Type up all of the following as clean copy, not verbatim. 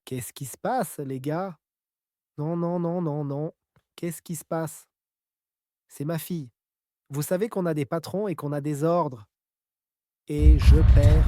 Qu'est-ce qui se passe, les gars? Non, non, non, non, non. Qu'est-ce qui se passe? C'est ma fille. Vous savez qu'on a des patrons et qu'on a des ordres. Et je perds.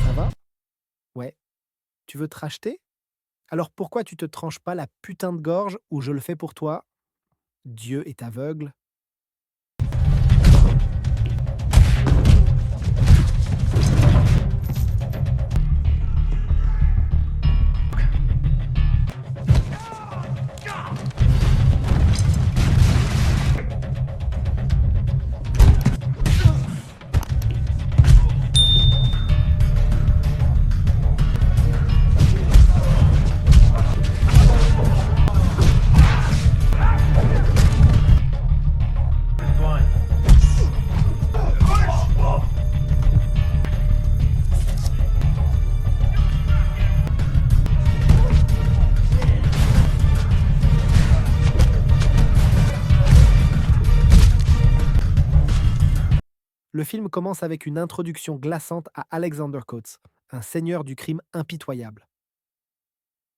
Ça va? Ouais. Tu veux te racheter? Alors pourquoi tu te tranches pas la putain de gorge ou je le fais pour toi? Dieu est aveugle. Le film commence avec une introduction glaçante à Alexander Coates, un seigneur du crime impitoyable.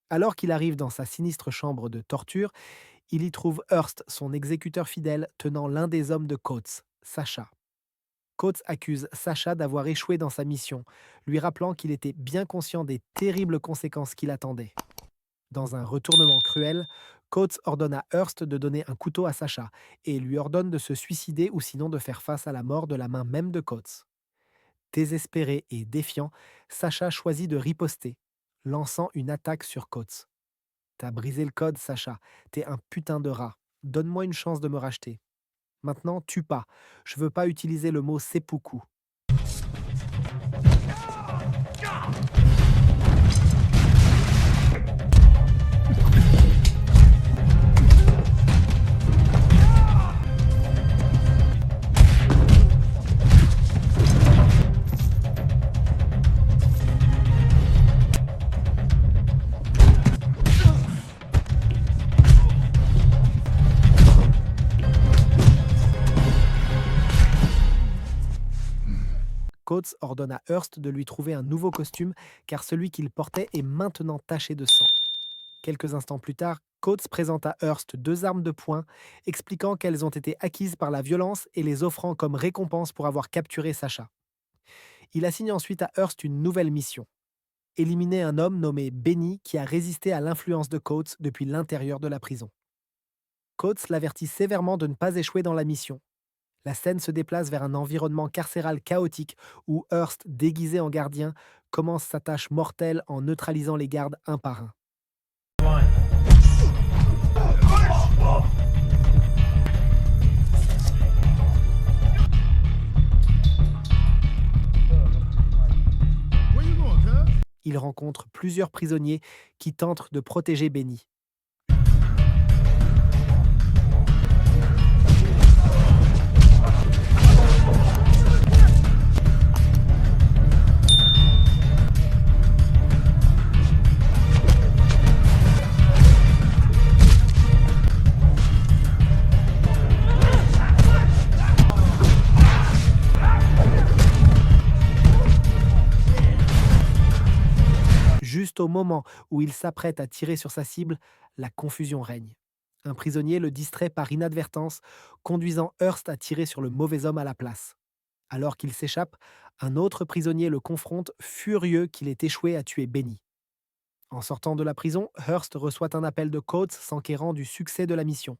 Alors qu'il arrive dans sa sinistre chambre de torture, il y trouve Hearst, son exécuteur fidèle, tenant l'un des hommes de Coates, Sacha. Coates accuse Sacha d'avoir échoué dans sa mission, lui rappelant qu'il était bien conscient des terribles conséquences qui l'attendaient. Dans un retournement cruel, Coates ordonne à Hearst de donner un couteau à Sacha et lui ordonne de se suicider ou sinon de faire face à la mort de la main même de Coates. Désespéré et défiant, Sacha choisit de riposter, lançant une attaque sur Coates. T'as brisé le code, Sacha. T'es un putain de rat. Donne-moi une chance de me racheter. Maintenant, tue pas. Je veux pas utiliser le mot seppuku. Coates ordonne à Hearst de lui trouver un nouveau costume car celui qu'il portait est maintenant taché de sang. Quelques instants plus tard, Coates présente à Hearst deux armes de poing, expliquant qu'elles ont été acquises par la violence et les offrant comme récompense pour avoir capturé Sacha. Il assigne ensuite à Hearst une nouvelle mission: éliminer un homme nommé Benny qui a résisté à l'influence de Coates depuis l'intérieur de la prison. Coates l'avertit sévèrement de ne pas échouer dans la mission. La scène se déplace vers un environnement carcéral chaotique où Hearst, déguisé en gardien, commence sa tâche mortelle en neutralisant les gardes un par un. Il rencontre plusieurs prisonniers qui tentent de protéger Benny. Juste au moment où il s'apprête à tirer sur sa cible, la confusion règne. Un prisonnier le distrait par inadvertance, conduisant Hearst à tirer sur le mauvais homme à la place. Alors qu'il s'échappe, un autre prisonnier le confronte, furieux qu'il ait échoué à tuer Benny. En sortant de la prison, Hearst reçoit un appel de Coates s'enquérant du succès de la mission.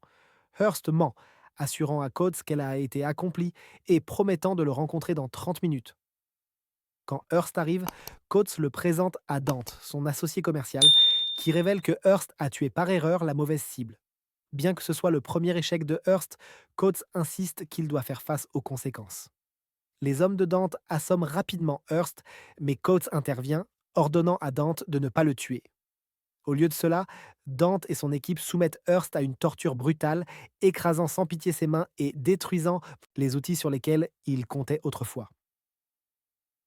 Hearst ment, assurant à Coates qu'elle a été accomplie et promettant de le rencontrer dans 30 minutes. Quand Hearst arrive, Coates le présente à Dante, son associé commercial, qui révèle que Hearst a tué par erreur la mauvaise cible. Bien que ce soit le premier échec de Hearst, Coates insiste qu'il doit faire face aux conséquences. Les hommes de Dante assomment rapidement Hearst, mais Coates intervient, ordonnant à Dante de ne pas le tuer. Au lieu de cela, Dante et son équipe soumettent Hearst à une torture brutale, écrasant sans pitié ses mains et détruisant les outils sur lesquels il comptait autrefois.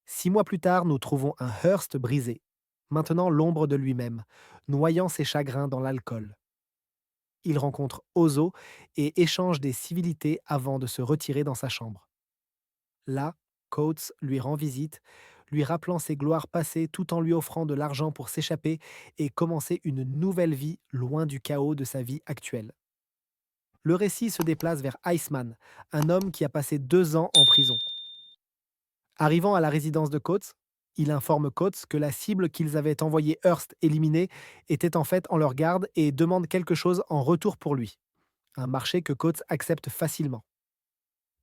6 mois plus tard, nous trouvons un Hearst brisé, maintenant l'ombre de lui-même, noyant ses chagrins dans l'alcool. Il rencontre Ozo et échange des civilités avant de se retirer dans sa chambre. Là, Coates lui rend visite, lui rappelant ses gloires passées tout en lui offrant de l'argent pour s'échapper et commencer une nouvelle vie loin du chaos de sa vie actuelle. Le récit se déplace vers Iceman, un homme qui a passé 2 ans en prison. Arrivant à la résidence de Coates, il informe Coates que la cible qu'ils avaient envoyée Hearst éliminer était en fait en leur garde et demande quelque chose en retour pour lui. Un marché que Coates accepte facilement.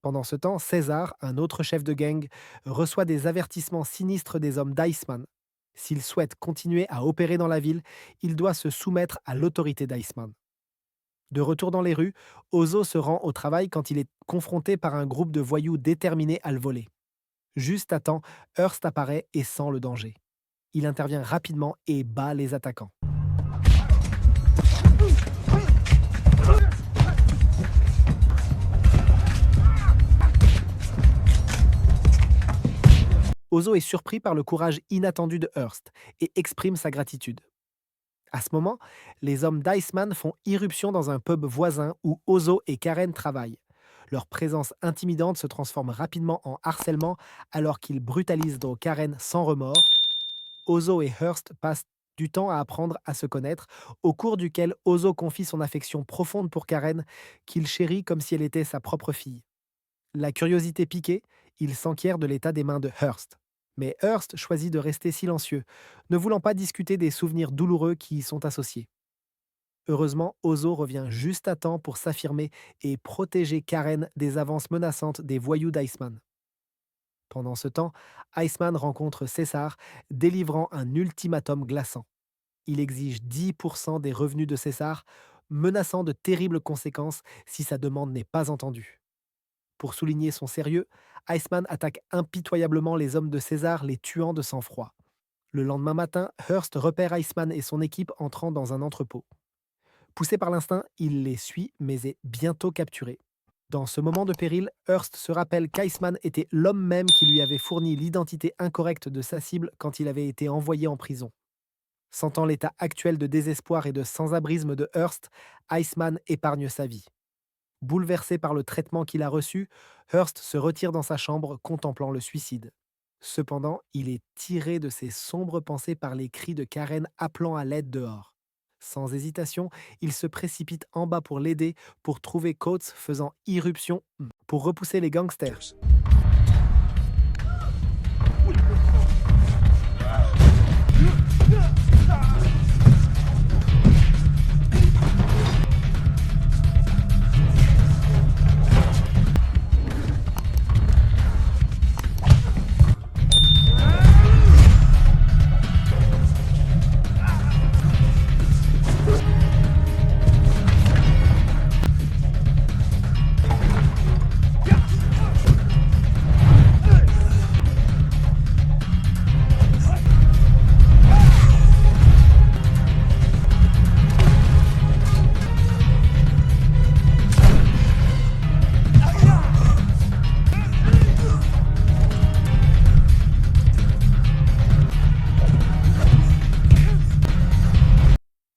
Pendant ce temps, César, un autre chef de gang, reçoit des avertissements sinistres des hommes d'Iceman. S'il souhaite continuer à opérer dans la ville, il doit se soumettre à l'autorité d'Iceman. De retour dans les rues, Ozo se rend au travail quand il est confronté par un groupe de voyous déterminés à le voler. Juste à temps, Hearst apparaît et sent le danger. Il intervient rapidement et bat les attaquants. Ozo est surpris par le courage inattendu de Hearst et exprime sa gratitude. À ce moment, les hommes d'Iceman font irruption dans un pub voisin où Ozo et Karen travaillent. Leur présence intimidante se transforme rapidement en harcèlement alors qu'ils brutalisent Karen sans remords. Ozo et Hearst passent du temps à apprendre à se connaître, au cours duquel Ozo confie son affection profonde pour Karen, qu'il chérit comme si elle était sa propre fille. La curiosité piquée, il s'enquiert de l'état des mains de Hearst. Mais Hearst choisit de rester silencieux, ne voulant pas discuter des souvenirs douloureux qui y sont associés. Heureusement, Ozo revient juste à temps pour s'affirmer et protéger Karen des avances menaçantes des voyous d'Iceman. Pendant ce temps, Iceman rencontre César, délivrant un ultimatum glaçant. Il exige 10% des revenus de César, menaçant de terribles conséquences si sa demande n'est pas entendue. Pour souligner son sérieux, Iceman attaque impitoyablement les hommes de César, les tuant de sang-froid. Le lendemain matin, Hearst repère Iceman et son équipe entrant dans un entrepôt. Poussé par l'instinct, il les suit mais est bientôt capturé. Dans ce moment de péril, Hearst se rappelle qu'Iceman était l'homme même qui lui avait fourni l'identité incorrecte de sa cible quand il avait été envoyé en prison. Sentant l'état actuel de désespoir et de sans-abrisme de Hearst, Iceman épargne sa vie. Bouleversé par le traitement qu'il a reçu, Hearst se retire dans sa chambre contemplant le suicide. Cependant, il est tiré de ses sombres pensées par les cris de Karen appelant à l'aide dehors. Sans hésitation, il se précipite en bas pour l'aider, pour trouver Coates faisant irruption pour repousser les gangsters.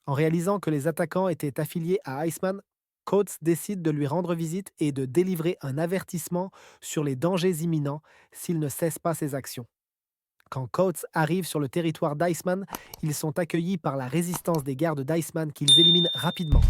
En réalisant que les attaquants étaient affiliés à Iceman, Coates décide de lui rendre visite et de délivrer un avertissement sur les dangers imminents s'il ne cesse pas ses actions. Quand Coates arrive sur le territoire d'Iceman, ils sont accueillis par la résistance des gardes d'Iceman qu'ils éliminent rapidement.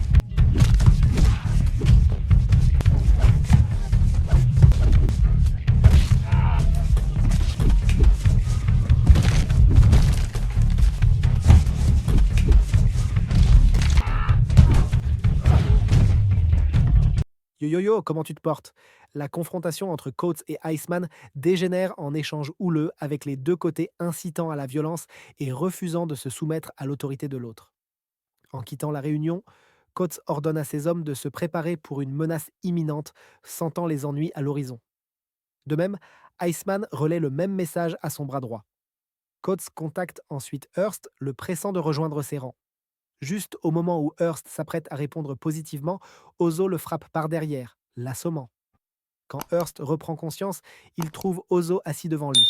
Yo yo yo, comment tu te portes? La confrontation entre Coates et Iceman dégénère en échange houleux, avec les deux côtés incitant à la violence et refusant de se soumettre à l'autorité de l'autre. En quittant la réunion, Coates ordonne à ses hommes de se préparer pour une menace imminente, sentant les ennuis à l'horizon. De même, Iceman relaie le même message à son bras droit. Coates contacte ensuite Hearst, le pressant de rejoindre ses rangs. Juste au moment où Hearst s'apprête à répondre positivement, Ozo le frappe par derrière, l'assommant. Quand Hearst reprend conscience, il trouve Ozo assis devant lui.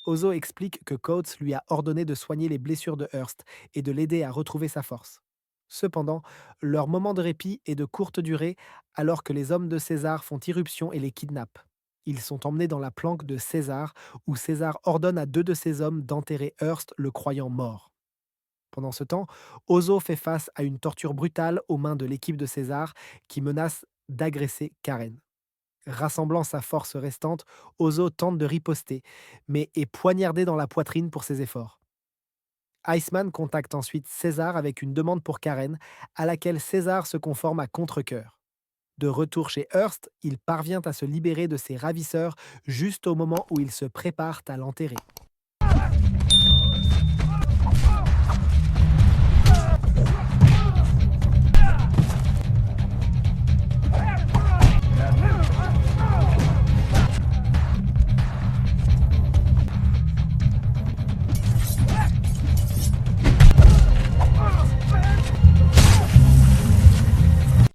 Ozo explique que Coates lui a ordonné de soigner les blessures de Hearst et de l'aider à retrouver sa force. Cependant, leur moment de répit est de courte durée, alors que les hommes de César font irruption et les kidnappent. Ils sont emmenés dans la planque de César, où César ordonne à deux de ses hommes d'enterrer Hearst, le croyant mort. Pendant ce temps, Ozo fait face à une torture brutale aux mains de l'équipe de César, qui menace d'agresser Karen. Rassemblant sa force restante, Ozo tente de riposter, mais est poignardé dans la poitrine pour ses efforts. Iceman contacte ensuite César avec une demande pour Karen, à laquelle César se conforme à contre-cœur. De retour chez Hearst, il parvient à se libérer de ses ravisseurs juste au moment où ils se préparent à l'enterrer.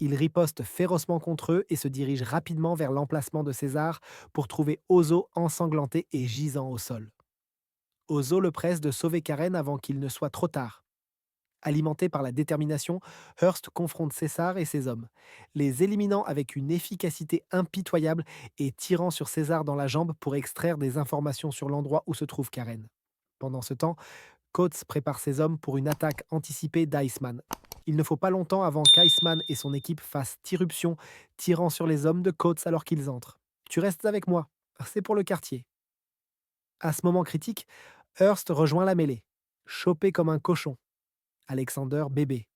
Il riposte férocement contre eux et se dirige rapidement vers l'emplacement de César pour trouver Ozo ensanglanté et gisant au sol. Ozo le presse de sauver Karen avant qu'il ne soit trop tard. Alimenté par la détermination, Hearst confronte César et ses hommes, les éliminant avec une efficacité impitoyable et tirant sur César dans la jambe pour extraire des informations sur l'endroit où se trouve Karen. Pendant ce temps, Coates prépare ses hommes pour une attaque anticipée d'Iceman. Il ne faut pas longtemps avant qu'Iceman et son équipe fassent irruption, tirant sur les hommes de Coates alors qu'ils entrent. Tu restes avec moi, c'est pour le quartier. À ce moment critique, Hearst rejoint la mêlée, chopé comme un cochon. Alexander bébé.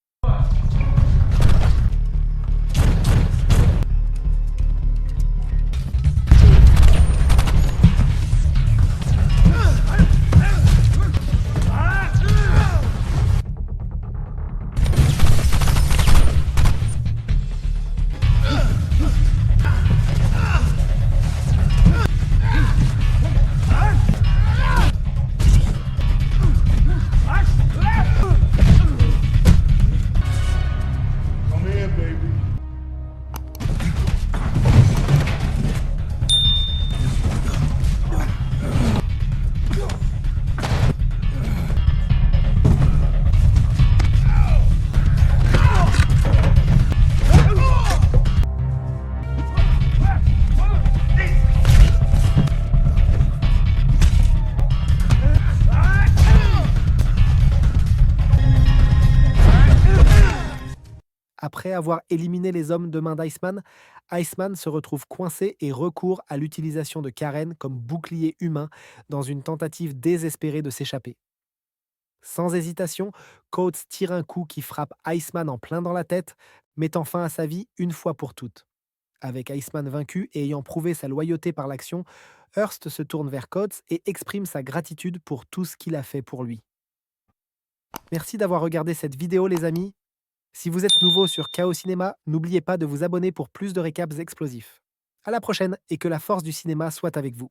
Come here, baby. Après avoir éliminé les hommes de main d'Iceman, Iceman se retrouve coincé et recourt à l'utilisation de Karen comme bouclier humain dans une tentative désespérée de s'échapper. Sans hésitation, Coates tire un coup qui frappe Iceman en plein dans la tête, mettant fin à sa vie une fois pour toutes. Avec Iceman vaincu et ayant prouvé sa loyauté par l'action, Hearst se tourne vers Coates et exprime sa gratitude pour tout ce qu'il a fait pour lui. Merci d'avoir regardé cette vidéo les amis. Si vous êtes nouveau sur Chaos Cinéma, n'oubliez pas de vous abonner pour plus de récaps explosifs. À la prochaine et que la force du cinéma soit avec vous.